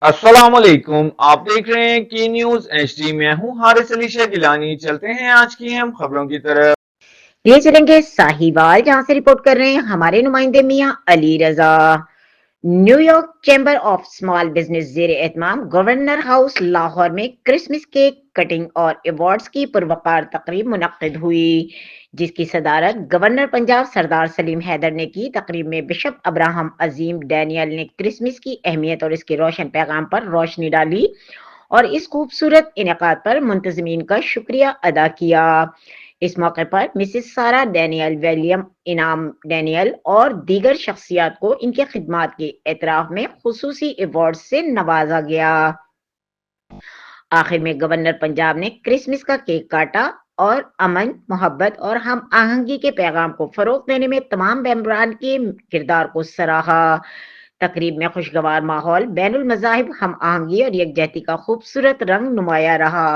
अस्सलाम वालेकुम। आप देख रहे हैं की न्यूज एचडी। मैं हूं हारिस अली शाह गिलानी। चलते हैं आज की हम खबरों की तरफ। ये चलेंगे साहिवाल, जहां से रिपोर्ट कर रहे हैं हमारे नुमाइंदे Mian Ali Raza. New York chamber of small business जेर एहतमाम गवर्नर हाउस लाहौर में क्रिसमस केक कटिंग और अवार्ड्स की पुरवकार तकरीब मुनक्किद हुई, जिसकी सदारत गवर्नर पंजाब सरदार सलीम हैदर ने की। तकरीब में बिशप अब्राहम अजीम डैनियल ने क्रिसमस की अहमियत और इसके रोशन पैगाम पर रोशनी डाली और इस खूबसूरत इनेकाद पर मुंतजमीन का शुक्रिया अदा किया। इस मौके पर मिसिस सारा डैनियल, विलियम इनाम डैनियल और दीगर शख्सियात को इनके खिदमात के एतराफ में खुसूसी अवार्ड से नवाजा गया। आखिर में गवर्नर पंजाब ने क्रिसमस का केक काटा और अमन, मोहब्बत और हम आहंगी के पैगाम को फरोग देने में तमाम मेंबरान के किरदार को सराहा। तकरीब में खुशगवार माहौल, बैनुल मज़ाहिब हम आहंगी और यकजहती का खूबसूरत रंग नुमाया रहा।